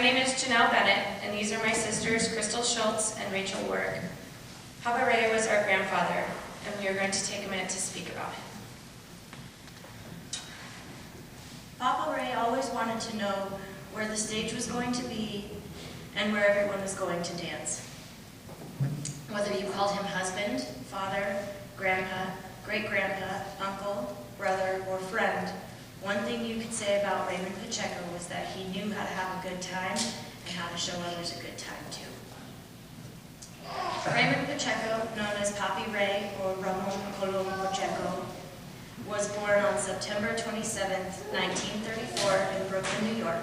name is Janelle Bennett, and these are my sisters, Crystal Schultz and Rachel Warwick. PapiRay was our grandfather, and we are going to take a minute to speak about him. PapiRay always wanted to know where the stage was going to be and where everyone was going to dance. Whether you called him husband, father, grandpa, great-grandpa, uncle, brother, or friend, one thing you could say about Raymond Pacheco was that he knew how to have a good time and how to show others a good time too. Raymond Pacheco, known as PapiRay or Ramon Colom Pacheco, was born on September 27, 1934 in Brooklyn, New York.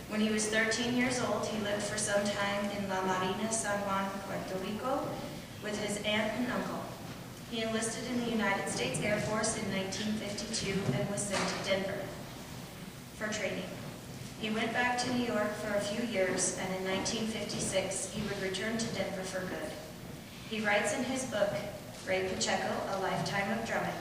When he was 13 years old, he lived for some time in La Marina, San Juan, Puerto Rico, with his aunt and uncle. He enlisted in the United States Air Force in 1952 and was sent to Denver for training. He went back to New York for a few years, and in 1956, he would return to Denver for good. He writes in his book, Ray Pacheco, A Lifetime of Drumming,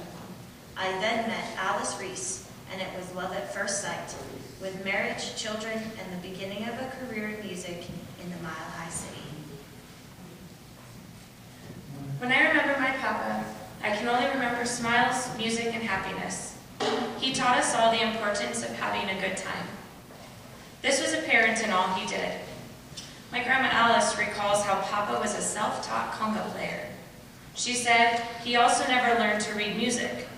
"I then met Alice Reese, and it was love at first sight, with marriage, children, and the beginning of a career in music in the Mile High City." When I remember my papa, I can only remember smiles, music, and happiness. He taught us all the importance of having a good time. This was apparent in all he did. My grandma Alice recalls how Papa was a self-taught conga player. She said he also never learned to read music.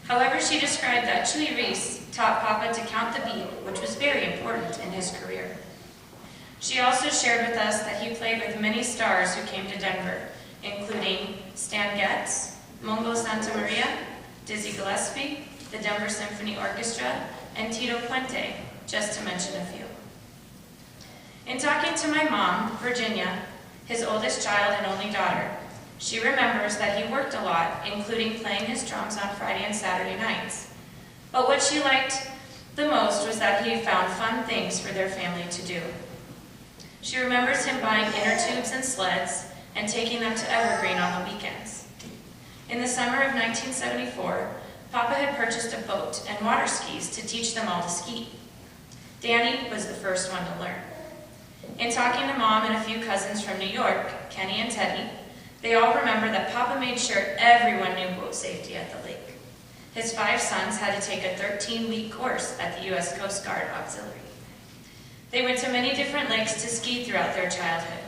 However, she described that Chuy Reese taught Papa to count the beat, which was very important in his career. She also shared with us that he played with many stars who came to Denver, including Stan Getz, Mongo Santa Maria, Dizzy Gillespie, the Denver Symphony Orchestra, and Tito Puente, just to mention a few. In talking to my mom, Virginia, his oldest child and only daughter, she remembers that he worked a lot, including playing his drums on Friday and Saturday nights. But what she liked the most was that he found fun things for their family to do. She remembers him buying inner tubes and sleds and taking them to Evergreen on the weekends. In the summer of 1974, Papa had purchased a boat and water skis to teach them all to ski. Danny was the first one to learn. In talking to Mom and a few cousins from New York, Kenny and Teddy, they all remember that Papa made sure everyone knew boat safety at the lake. His 5 sons had to take a 13-week course at the U.S. Coast Guard Auxiliary. They went to many different lakes to ski throughout their childhood.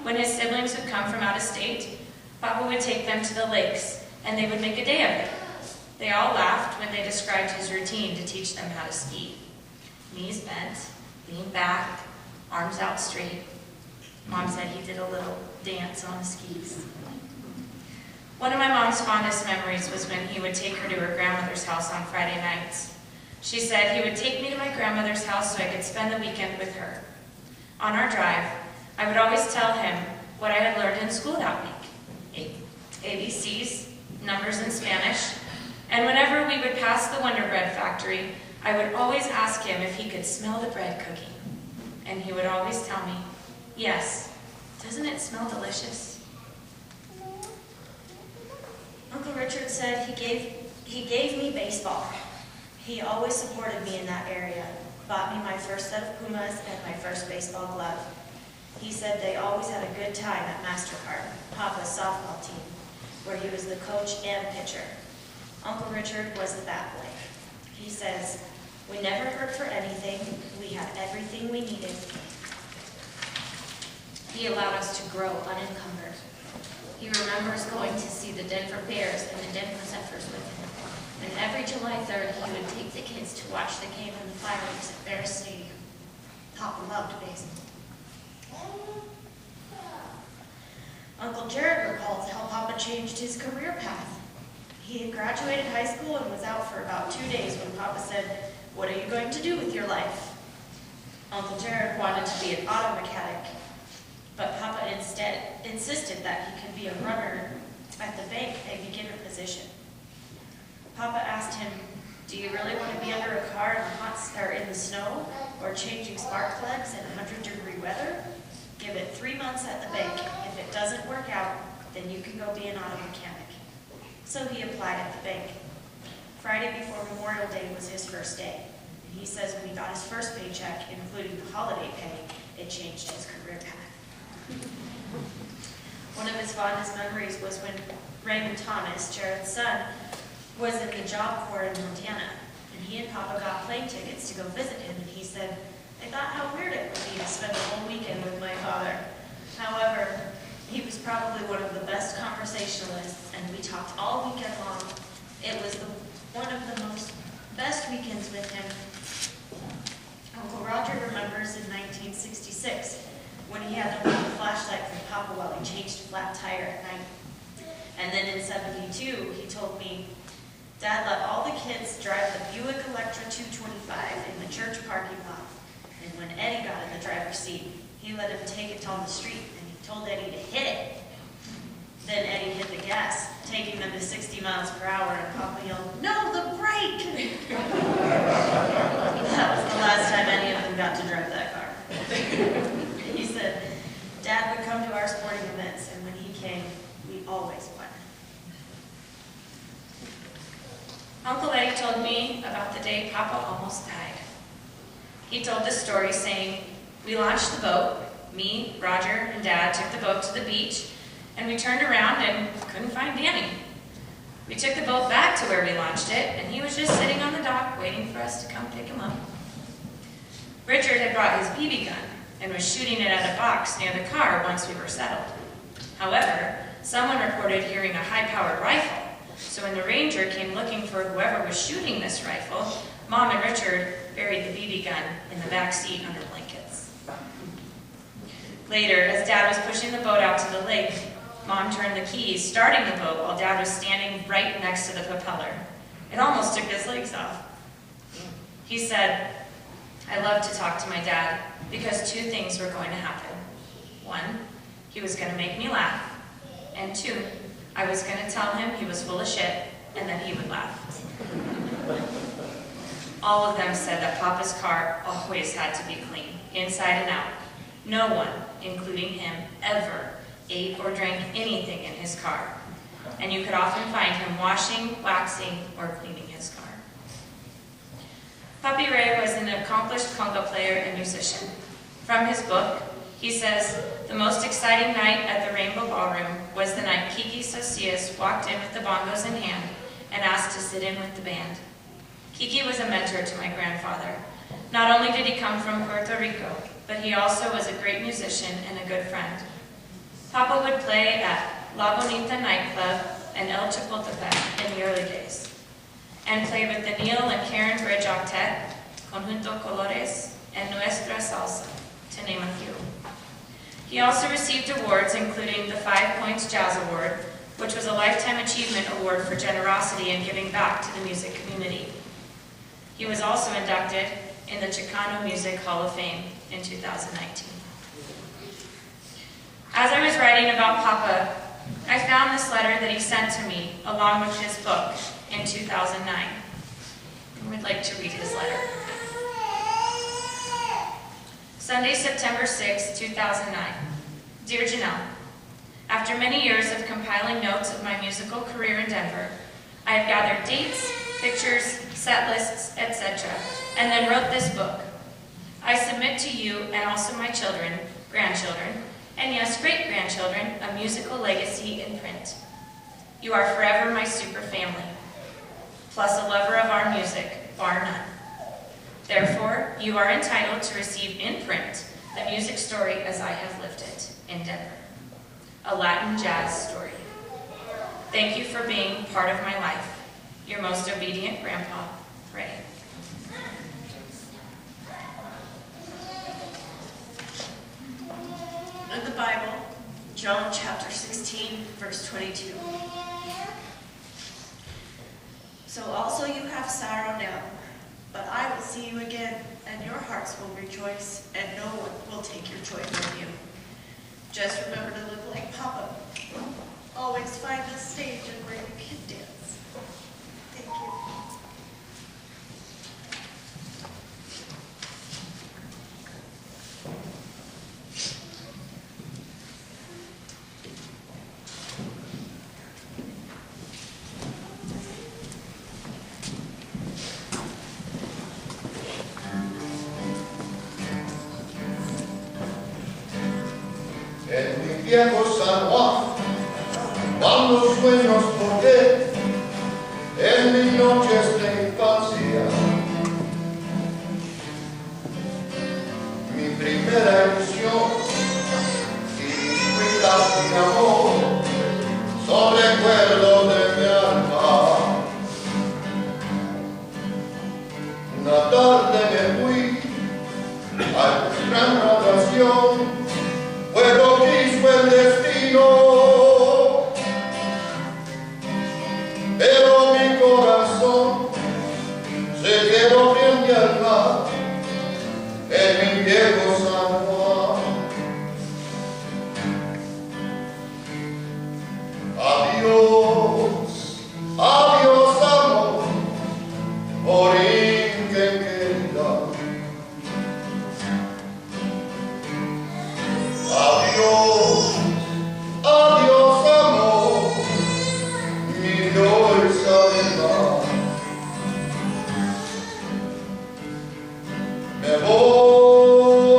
When his siblings would come from out of state, Papa would take them to the lakes, and they would make a day of it. They all laughed when they described his routine to teach them how to ski. Knees bent, lean back, arms out straight. Mom said he did a little dance on the skis. One of my mom's fondest memories was when he would take her to her grandmother's house on Friday nights. She said he would take me to my grandmother's house so I could spend the weekend with her. On our drive, I would always tell him what I had learned in school that week. ABCs, numbers in Spanish, and whenever we would pass the Wonder Bread factory, I would always ask him if he could smell the bread cooking. And he would always tell me, "Yes, doesn't it smell delicious?" Uncle Richard said he gave me baseball. He always supported me in that area, bought me my first set of Pumas and my first baseball glove. He said they always had a good time at MasterCard, Papa's softball team, where he was the coach and pitcher. Uncle Richard was the bat boy. He says, "We never hurt for anything. We had everything we needed." He allowed us to grow unencumbered. He remembers going to see the Denver Bears and the Denver Zephyrs with him. And every July 3rd, he would take the kids to watch the game in the fireworks at Bears Stadium. Papa loved baseball. Uncle Jared recalls how Papa changed his career path. He had graduated high school and was out for about 2 days when Papa said, "What are you going to do with your life?" Uncle Jared wanted to be an auto mechanic, but Papa instead insisted that he could be a runner at the bank, a beginner position. Papa asked him, "Do you really want to be under a car in the snow or changing spark plugs in 100-degree weather? Give it 3 months at the bank. If it doesn't work out, then you can go be an auto mechanic." So he applied at the bank. Friday before Memorial Day was his first day. And he says when he got his first paycheck, including the holiday pay, it changed his career path. One of his fondest memories was when Raymond Thomas, Jared's son, was in the Job Corps in Montana. And he and Papa got plane tickets to go visit him, and he said, "I thought how weird it would be to spend a whole weekend with my father." However, he was probably one of the best conversationalists, and we talked all weekend long. It was one of the best weekends with him. Uncle Roger remembers in 1966 when he had to leave a flashlight from Papa while he changed a flat tire at night. And then in 72, he told me, "Dad let all the kids drive the Buick Electra 225 in the church parking lot. And when Eddie got in the driver's seat, he let him take it on the street, and he told Eddie to hit it. Then Eddie hit the gas, taking them to 60 miles per hour, and Papa yelled, 'No, the brake!'" That was the last time any of them got to drive that car. He said, "Dad would come to our sporting events, and when he came, we always won." Uncle Eddie told me about the day Papa almost died. He told this story saying, "We launched the boat. Me, Roger, and Dad took the boat to the beach, and we turned around and couldn't find Danny. We took the boat back to where we launched it, and he was just sitting on the dock waiting for us to come pick him up. Richard had brought his BB gun and was shooting it at a box near the car once we were settled. However, someone reported hearing a high-powered rifle, so when the ranger came looking for whoever was shooting this rifle, Mom and Richard buried the BB gun in the back seat under blankets. Later, as Dad was pushing the boat out to the lake, Mom turned the keys, starting the boat while Dad was standing right next to the propeller. It almost took his legs off. He said, "I love to talk to my dad because two things were going to happen. One, he was going to make me laugh, and two, I was going to tell him he was full of shit, and then he would laugh." All of them said that Papa's car always had to be clean, inside and out. No one, including him, ever ate or drank anything in his car, and you could often find him washing, waxing, or cleaning his car. PapiRay was an accomplished conga player and musician. From his book, he says, "The most exciting night at the Rainbow Ballroom was the night Kiki Socias walked in with the bongos in hand and asked to sit in with the band. Kiki was a mentor to my grandfather. Not only did he come from Puerto Rico, but he also was a great musician and a good friend. Papa would play at La Bonita nightclub and El Chapultepec in the early days, and played with the Neil and Karen Bridge Octet, Conjunto Colores, and Nuestra Salsa, to name a few. He also received awards, including the 5 Points Jazz Award, which was a Lifetime Achievement Award for generosity and giving back to the music community. He was also inducted in the Chicano Music Hall of Fame in 2019. As I was writing about Papa, I found this letter that he sent to me along with his book in 2009. I would like to read his letter. Sunday, September 6, 2009. Dear Janelle, after many years of compiling notes of my musical career in Denver, I have gathered dates, pictures, set lists, etc., and then wrote this book. I submit to you and also my children, grandchildren, and yes, great-grandchildren, a musical legacy in print. You are forever my super family, plus a lover of our music, bar none. Therefore, you are entitled to receive in print the music story as I have lived it in Denver, a Latin jazz story. Thank you for being part of my life. Your most obedient grandpa, Ray. In the Bible, John chapter 16, verse 22. So also you have sorrow now, but I will see you again, and your hearts will rejoice, and no one will take your joy from you. Just remember to look like Papa. Always find the stage and where you can dance. Thank you. viejo San Juan, cuando sueños toqué en mis noches de infancia. Mi primera ilusión y mis cuitas de amor son recuerdos de mi alma. Una tarde me fui a gran graduación, pues lo quiso el destino, pero mi corazón se quedó frente al mar en mi viejo San Juan. Adiós, adiós amor, morir que querida. Adiós, adiós amor, mi dulce alma. Me voy,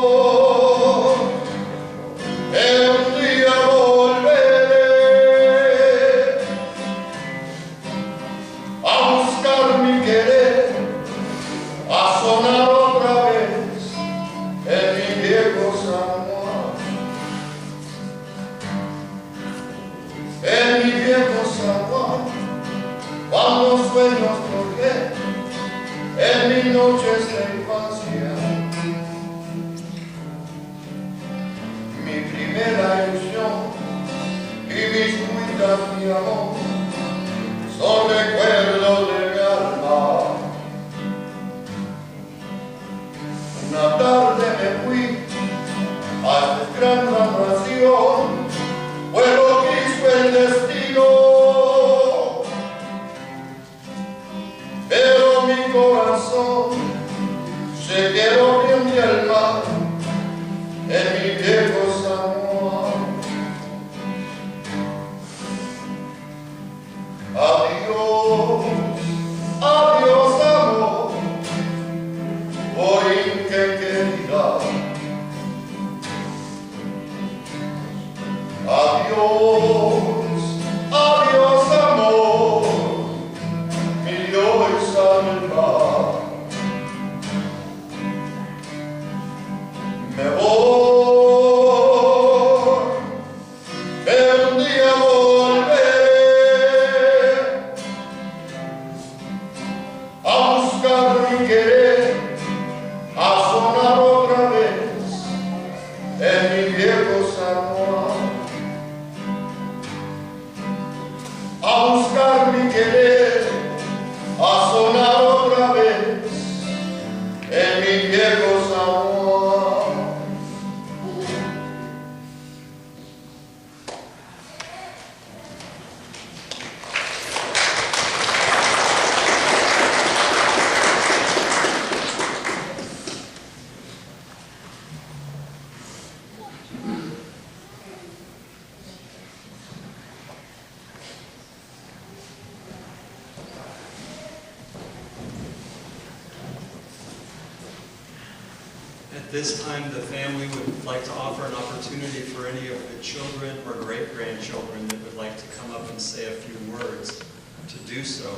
un día volveré a buscar mi querer, a sonar otra vez en mi viejo San Juan. En mi viejo San Juan, cuando sueños toqué en mis noches de infancia. Mi primera ilusión y mis cuitas de amor son recuerdos de mi alma. Una tarde me fui a esta gran graduación, pues lo quiso el destino, pero mi corazón se quedó frente al mar en mi viejo San Juan. Adiós, adiós amor, hoy que querida. Adiós, adiós amor, mi Dios alma. Me voy, pero un día volveré a buscar mi querer, a sonar otra vez en mi viejo San Juan. A buscar mi querer, a sonar otra vez en mi viejo San Juan. At this time, the family would like to offer an opportunity for any of the children or great-grandchildren that would like to come up and say a few words to do so.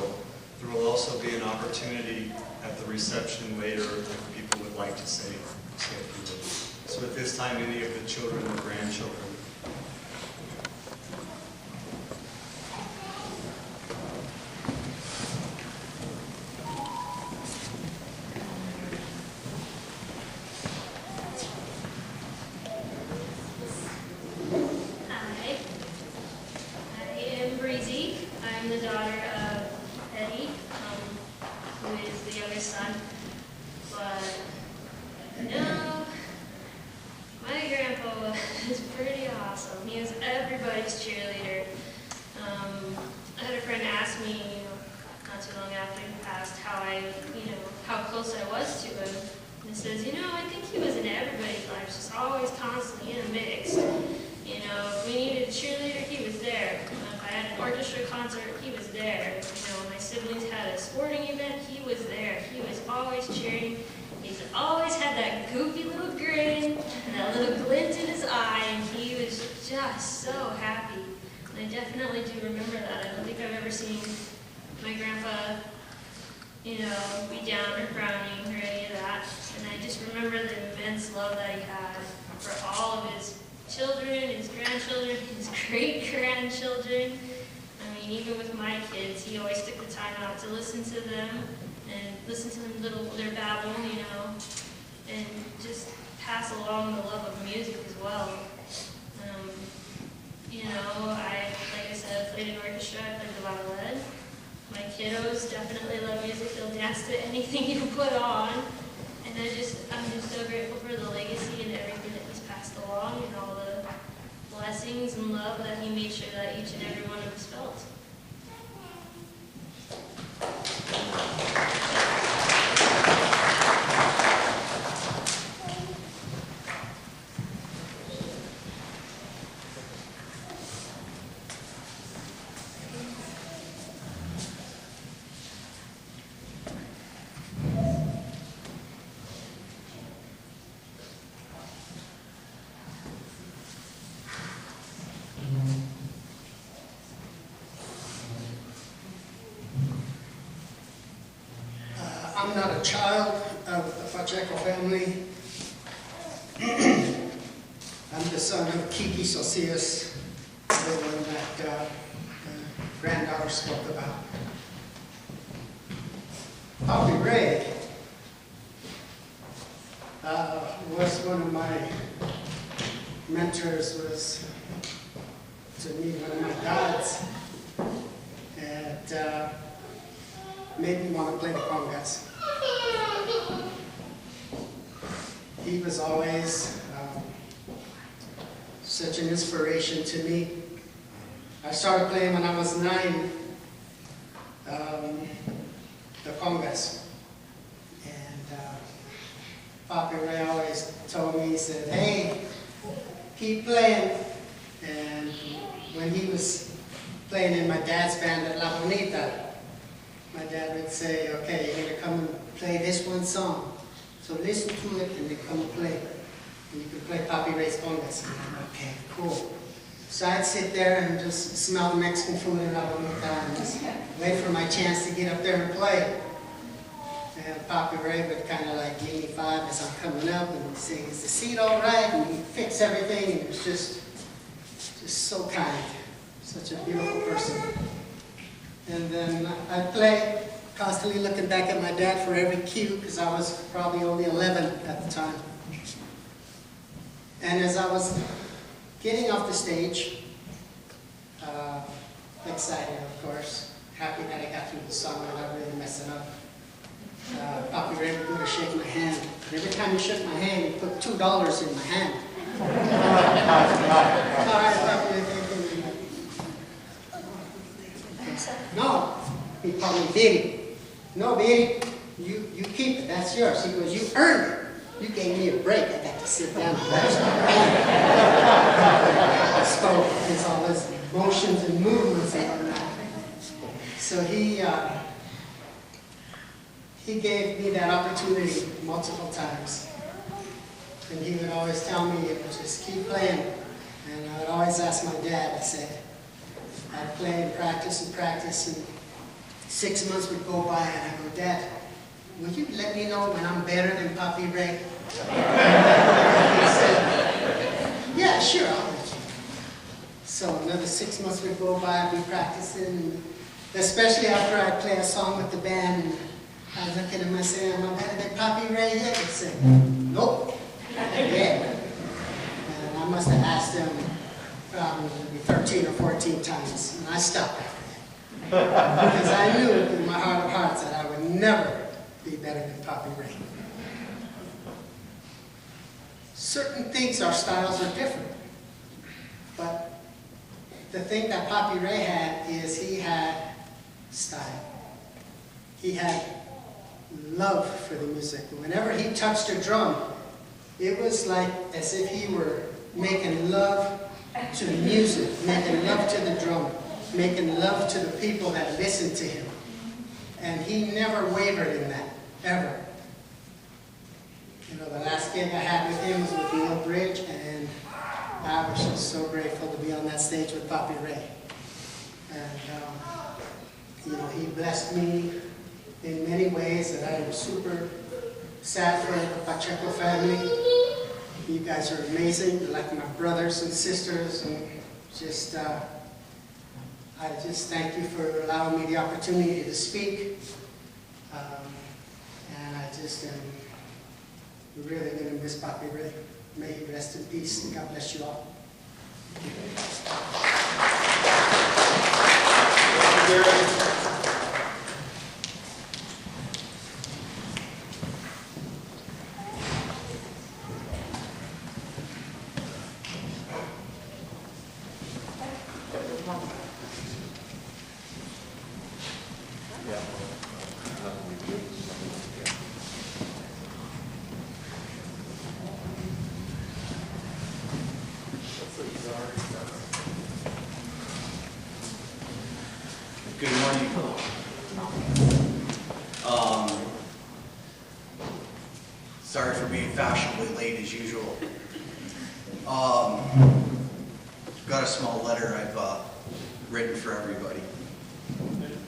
There will also be an opportunity at the reception later if people would like to say a few words. So at this time, any of the children or grandchildren. I'm the daughter of Eddie, who is the youngest son. But, no, my grandpa was pretty awesome. He was everybody's cheerleader. I had a friend ask me, not too long after he passed, how close I was to him. And he says, I think he was in everybody's life, just always constantly in a mix. If we needed a cheerleader, he was there. If I had an orchestra concert, he was there. My siblings had a sporting event, he was there. He was always cheering. He's always had that goofy little grin and that little glint in his eye, and he was just so happy. And I definitely do remember that. I don't think I've ever seen my grandpa, you know, be down or frowning or any of that. And I just remember the immense love that he had for all of his children, his grandchildren, his great-grandchildren. I mean, even with my kids, he always took the time out to listen to them and listen to them their babble, you know, and just pass along the love of music as well. You know, like I said, played in orchestra, I played the violin. My kiddos definitely love music. They'll dance to anything you put on. And I'm just so grateful for the legacy and everything that he's passed along and all the blessings and love that he made sure that each and every one of us felt. I'm not a child of the Pacheco family. I'm the son of Kiki Socias, the one that the granddaughter spoke about. PapiRay was one of my mentors, was to me one of my dads, and made me want to play the congas. He was always such an inspiration to me. I started playing when I was 9, the congas. And PapiRay always told me, he said, hey, keep playing. And when he was playing in my dad's band at La Bonita, my dad would say, okay, you're going to come and play this one song. So listen to it and then come and play. And you can play PapiRay's congas. And I'm like, okay, cool. So I'd sit there and just smell the Mexican food in La Bonita and just wait for my chance to get up there and play. And PapiRay would kind of like give me 5 as I'm coming up and say, is the seat all right? And he'd fix everything. And it was just so kind. Such a beautiful person. And then I'd play, constantly looking back at my dad for every cue, because I was probably only 11 at the time. And as I was getting off the stage, excited, of course, happy that I got through the song and not really messing up. PapiRay would go to shake my hand. And every time he shook my hand, he put $2 in my hand. All right, PapiRay. No, he called me Biddy. No, Biddy, you keep it. That's yours. He goes, you earned it. You gave me a break. I got to sit down and watch the band. So it's all his motions and movements and whatnot. So he gave me that opportunity multiple times. And he would always tell me, just keep playing. And I would always ask my dad, I said, I'd play and practice, and 6 months would go by, and I go, Dad, will you let me know when I'm better than PapiRay? He said, yeah, sure, I'll let you. So another 6 months would go by, I'd be practicing, and especially after I'd play a song with the band, and I'd look at him and say, am I better than PapiRay yet? He'd say, nope, not yet. And I must have asked him probably 13 or 14 times, and I stopped after that. Because I knew in my heart of hearts that I would never be better than PapiRay. Certain things, our styles are different. But the thing that PapiRay had is he had style. He had love for the music. Whenever he touched a drum, it was like as if he were making love to the music, making love to the drum, making love to the people that listened to him. And he never wavered in that, ever. You know, the last gig I had with him was with Neil Bridge, and I was just so grateful to be on that stage with PapiRay. And, you know, he blessed me in many ways that I am super sad for the Pacheco family. You guys are amazing. You're like my brothers and sisters, and just, I just thank you for allowing me the opportunity to speak. And I just am really going to miss PapiRay. May he rest in peace, and God bless you all. Good morning. Sorry for being fashionably late as usual. Got a small letter I've written for everybody.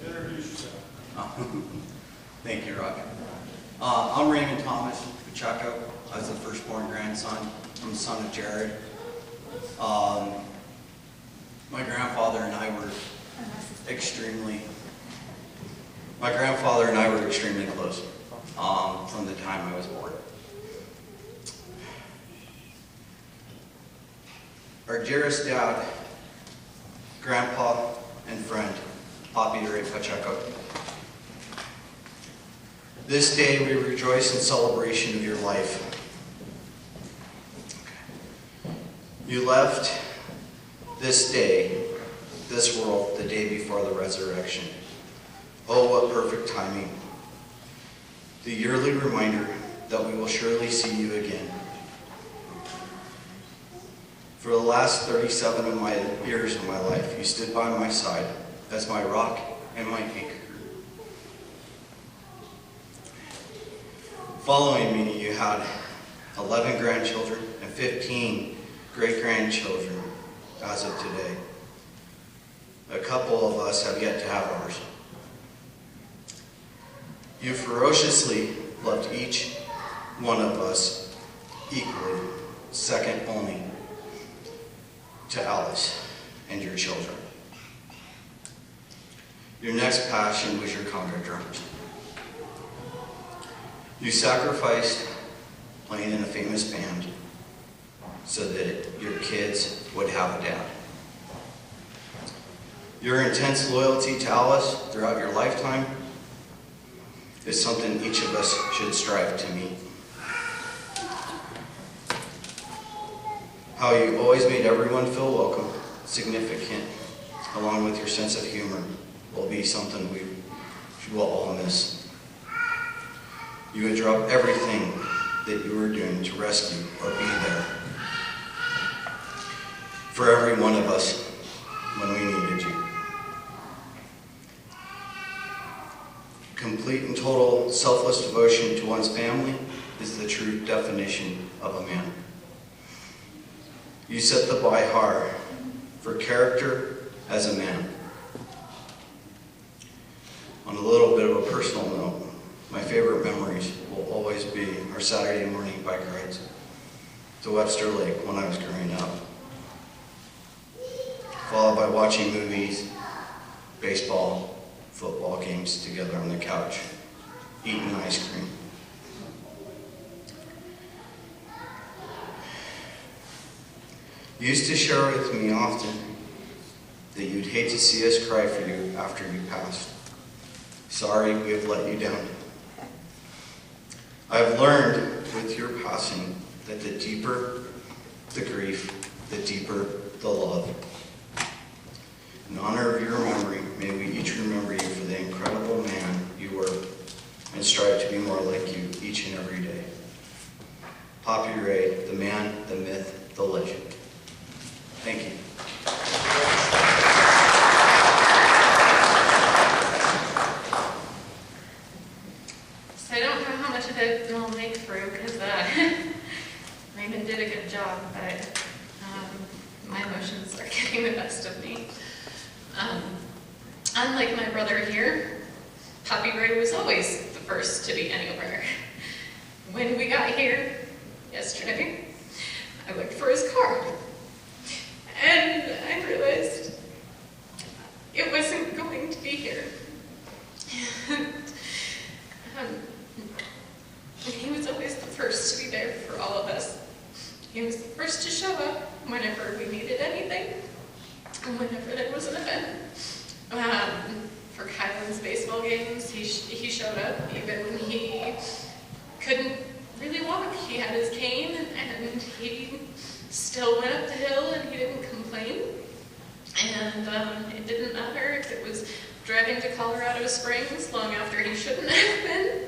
Introduce yourself. Thank you, Roger. I'm Raymond Thomas Pacheco. I was the firstborn grandson. I'm the son of Jared. My grandfather and I were extremely close from the time I was born. Our dearest dad, grandpa, and friend, PapiRay Pacheco. This day we rejoice in celebration of your life. You left this day, this world, the day before the resurrection. Oh, what perfect timing. The yearly reminder that we will surely see you again. For the last 37 of my years of my life, you stood by my side as my rock and my anchor. Following me, you had 11 grandchildren and 15 great-grandchildren as of today. A couple of us have yet to have ours. You ferociously loved each one of us equally, second only to Alice and your children. Your next passion was your conga drums. You sacrificed playing in a famous band so that your kids would have a dad. Your intense loyalty to Alice throughout your lifetime is something each of us should strive to meet. How you always made everyone feel welcome, significant, along with your sense of humor, will be something we will all miss. You would drop everything that you were doing to rescue or be there for every one of us when we needed you. Complete and total selfless devotion to one's family is the true definition of a man. You set the bar high for character as a man. On a little bit of a personal note, my favorite memories will always be our Saturday morning bike rides to Webster Lake when I was growing up, followed by watching movies, baseball, football games together on the couch, eating ice cream. You used to share with me often that you'd hate to see us cry for you after you passed. Sorry, we have let you down. I've learned with your passing that the deeper the grief, the deeper the love. In honor of your memory, may we each remember you for the incredible man you were and strive to be more like you each and every day. PapiRay, the man, the myth, the legend. Thank you. So I don't know how much of it we'll make through because Raymond did a good job, but Unlike my brother here, PapiRay was always the first to be anywhere. When we got here yesterday, I looked for his car, and I realized it wasn't going to be here. And he was always the first to be there for all of us. He was the first to show up whenever we needed anything, and whenever there was an event. For Kylan's baseball games, he showed up even when he couldn't really walk. He had his cane, and he still went up the hill, and he didn't complain. And it didn't matter if it was driving to Colorado Springs long after he shouldn't have been.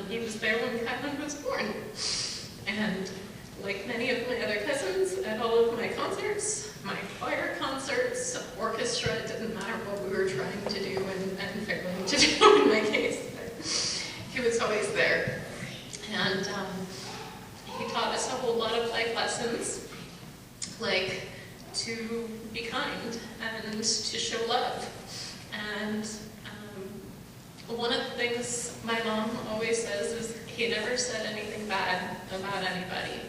He was there when Kylan was born. And like many of my other cousins, at all of my concerts, my choir concerts, orchestra, it didn't matter what we were trying to do and failing to do in my case, but he was always there. And he taught us a whole lot of life lessons, like to be kind and to show love. And one of the things my mom always says is he never said anything bad about anybody.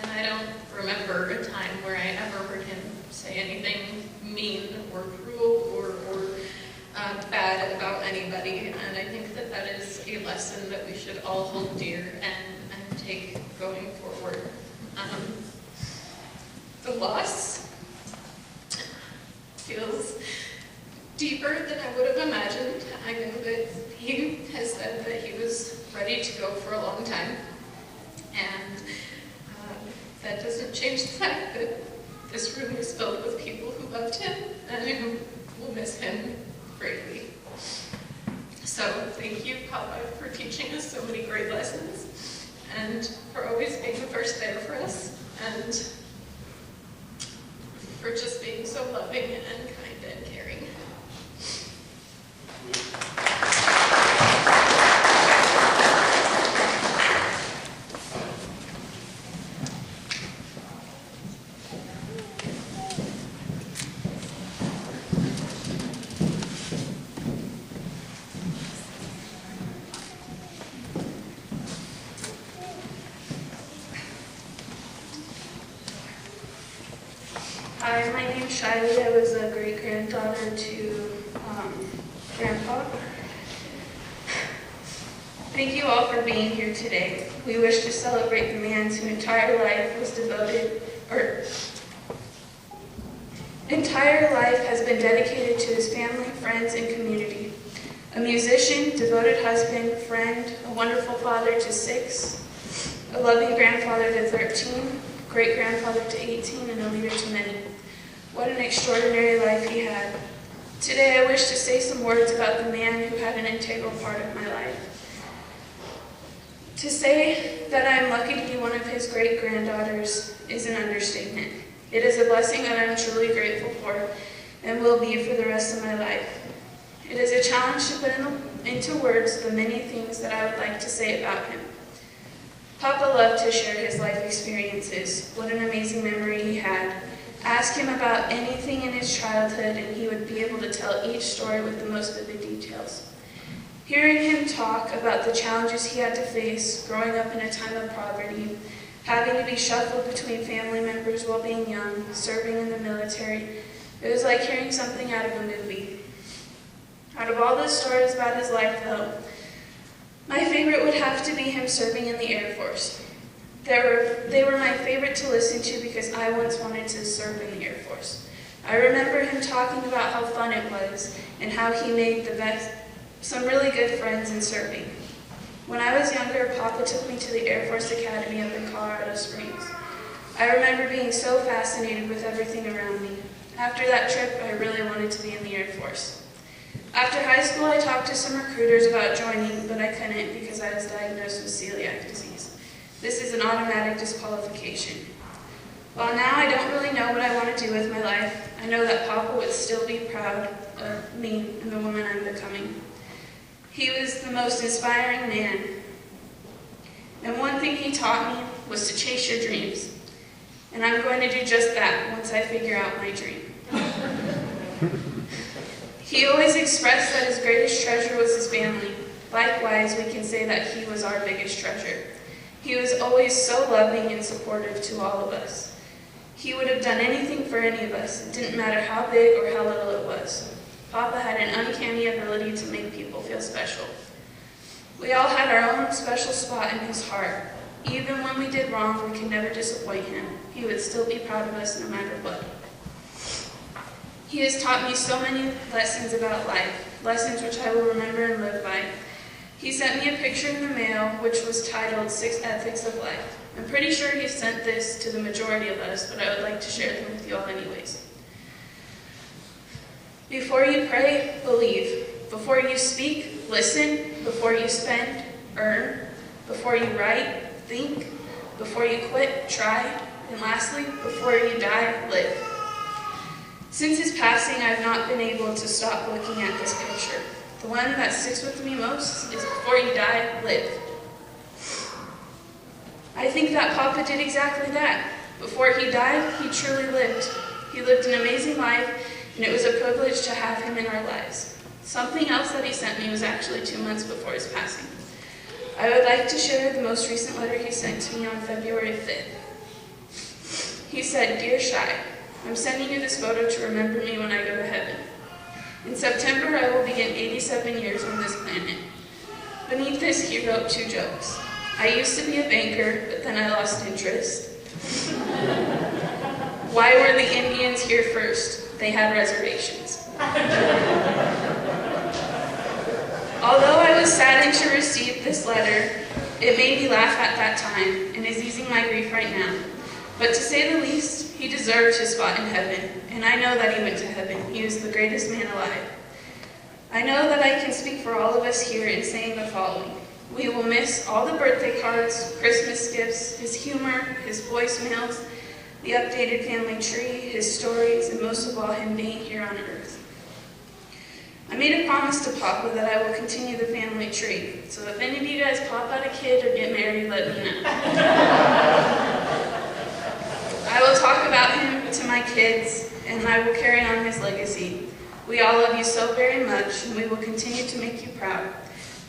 And I don't remember a time where I ever heard him say anything mean or cruel or bad about anybody. And I think that that is a lesson that we should all hold dear and take going forward. The loss feels deeper than I would have imagined. I know that he has said that he was ready to go for a long time. And that doesn't change the fact that this room is filled with people who loved him and who will miss him greatly. So thank you, Papa, for teaching us so many great lessons and for always being the first there for us and for just being so loving and kind and caring. Hi, my name's Shiley. I was a great-granddaughter to Grandpa. Thank you all for being here today. We wish to celebrate the man whose entire life has been dedicated to his family, friends, and community. A musician, devoted husband, friend, a wonderful father to 6, a loving grandfather to 13, great-grandfather to 18, and a leader to many. What an extraordinary life he had. Today I wish to say some words about the man who had an integral part of my life. To say that I am lucky to be one of his great-granddaughters is an understatement. It is a blessing that I am truly grateful for and will be for the rest of my life. It is a challenge to put into words the many things that I would like to say about him. Papa loved to share his life experiences. What an amazing memory he had. Ask him about anything in his childhood and he would be able to tell each story with the most vivid details. Hearing him talk about the challenges he had to face growing up in a time of poverty, having to be shuffled between family members while being young, serving in the military, it was like hearing something out of a movie. Out of all the stories about his life, though, my favorite would have to be him serving in the Air Force. They were my favorite to listen to because I once wanted to serve in the Air Force. I remember him talking about how fun it was and how he made some really good friends in serving. When I was younger, Papa took me to the Air Force Academy up in Colorado Springs. I remember being so fascinated with everything around me. After that trip, I really wanted to be in the Air Force. After high school, I talked to some recruiters about joining, but I couldn't because I was diagnosed with celiac disease. This is an automatic disqualification. While now I don't really know what I want to do with my life, I know that Papa would still be proud of me and the woman I'm becoming. He was the most inspiring man. And one thing he taught me was to chase your dreams. And I'm going to do just that once I figure out my dream. He always expressed that his greatest treasure was his family. Likewise, we can say that he was our biggest treasure. He was always so loving and supportive to all of us. He would have done anything for any of us. It didn't matter how big or how little it was. Papa had an uncanny ability to make people feel special. We all had our own special spot in his heart. Even when we did wrong, we could never disappoint him. He would still be proud of us no matter what. He has taught me so many lessons about life, lessons which I will remember and live by. He sent me a picture in the mail which was titled 6 Ethics of Life. I'm pretty sure he sent this to the majority of us, but I would like to share them with you all anyways. Before you pray, believe. Before you speak, listen. Before you spend, earn. Before you write, think. Before you quit, try. And lastly, before you die, live. Since his passing, I've not been able to stop looking at this picture. The one that sticks with me most is before you die, live. I think that Papa did exactly that. Before he died, he truly lived. He lived an amazing life, and it was a privilege to have him in our lives. Something else that he sent me was actually 2 months before his passing. I would like to share the most recent letter he sent to me on February 5th. He said, "Dear Shai, I'm sending you this photo to remember me when I go to heaven. In September, I will begin 87 years on this planet." Beneath this, he wrote 2 jokes. "I used to be a banker, but then I lost interest." "Why were the Indians here first? They had reservations." Although I was saddened to receive this letter, it made me laugh at that time and is easing my grief right now. But to say the least, he deserves his spot in heaven, and I know that he went to heaven. He is the greatest man alive. I know that I can speak for all of us here in saying the following. We will miss all the birthday cards, Christmas gifts, his humor, his voicemails, the updated family tree, his stories, and most of all, him being here on earth. I made a promise to Papa that I will continue the family tree, so if any of you guys pop out a kid or get married, let me know. I will talk about him to my kids, and I will carry on his legacy. We all love you so very much, and we will continue to make you proud.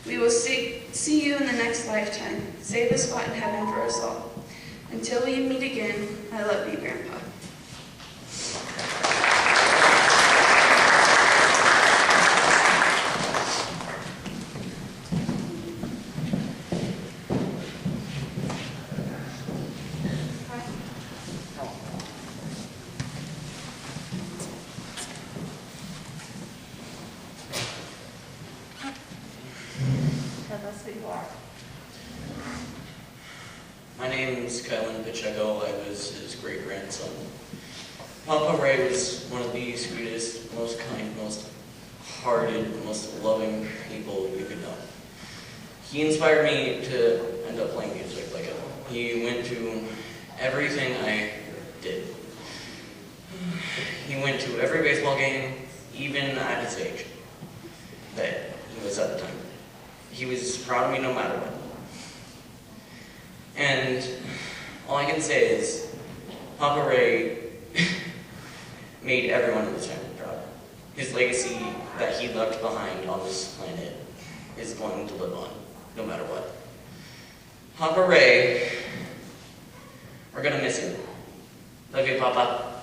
We will see you in the next lifetime. Save a spot in heaven for us all. Until we meet again, I love you, Grandpa. My name is Pacheco. I was his great-grandson. PapiRay was one of the sweetest, most kind, most hearted, most loving people you could know. He inspired me to end up playing music like him. He went to everything I did. He went to every baseball game, even at his age, that he was at the time. He was proud of me no matter what. And all I can say is, PapiRay made everyone in this family proud. His legacy that he left behind on this planet is going to live on, no matter what. PapiRay, we're gonna miss you. Love you, Papa.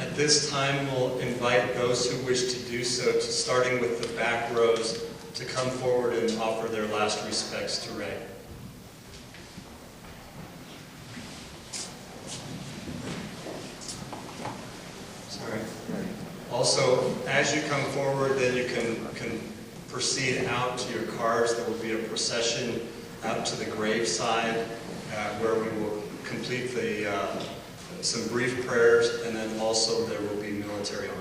At this time, we'll invite those who wish to do so, starting with the back rows, to come forward and offer their last respects to Ray. Sorry. Also, as you come forward, then you can proceed out to your cars. There will be a procession out to the graveside where we will complete some brief prayers, and then also there will be military honors.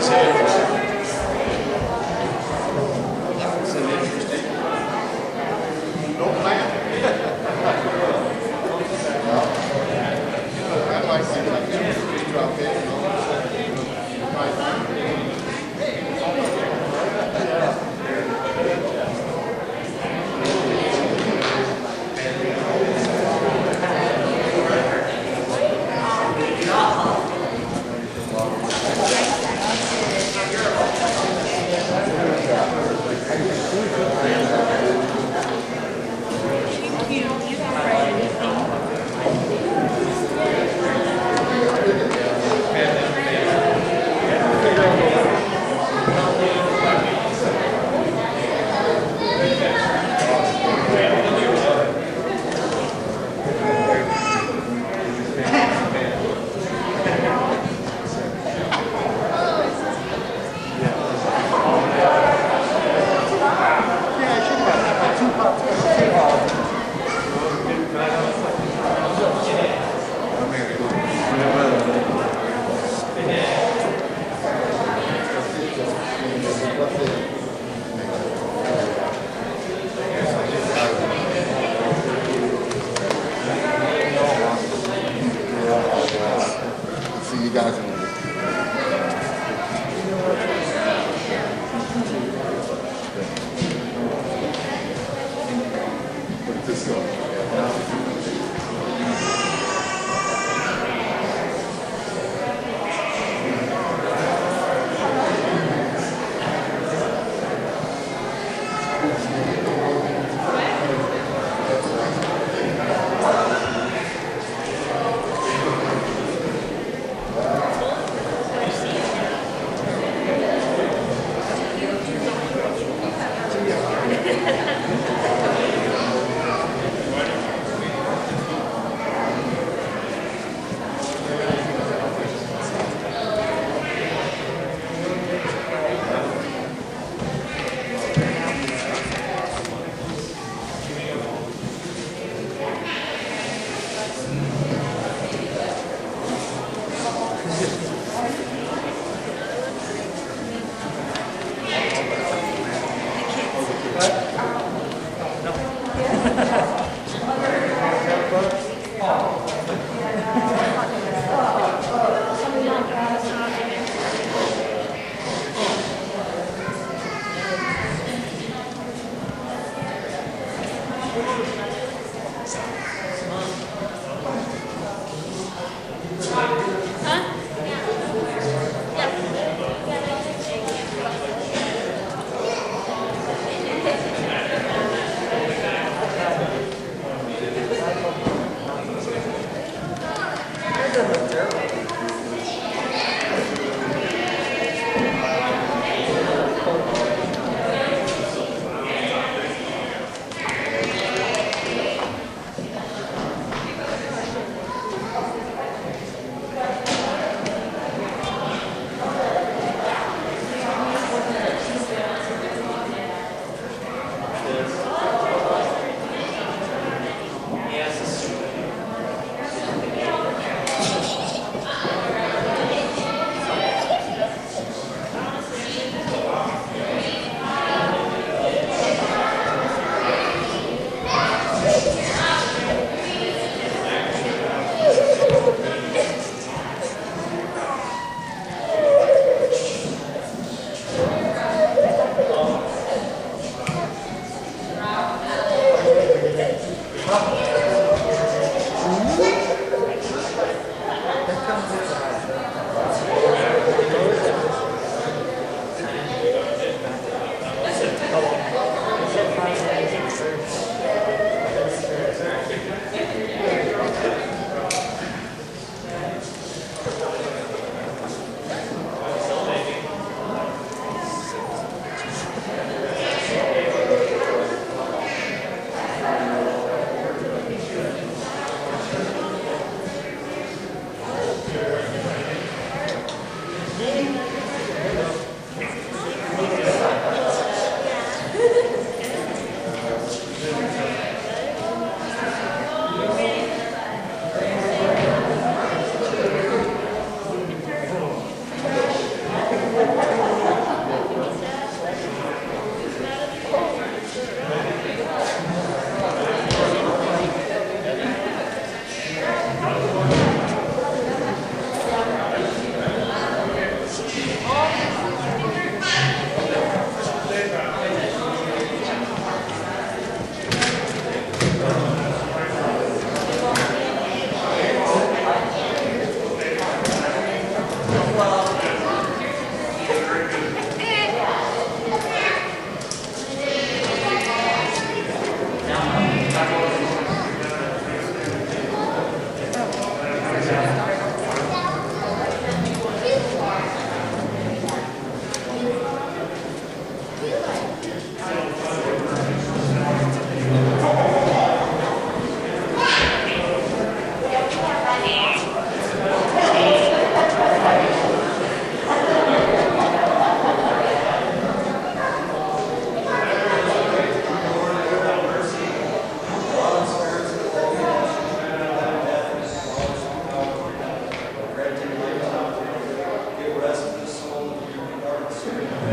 No plan? I'd like to see like just drop in and all that. Christ.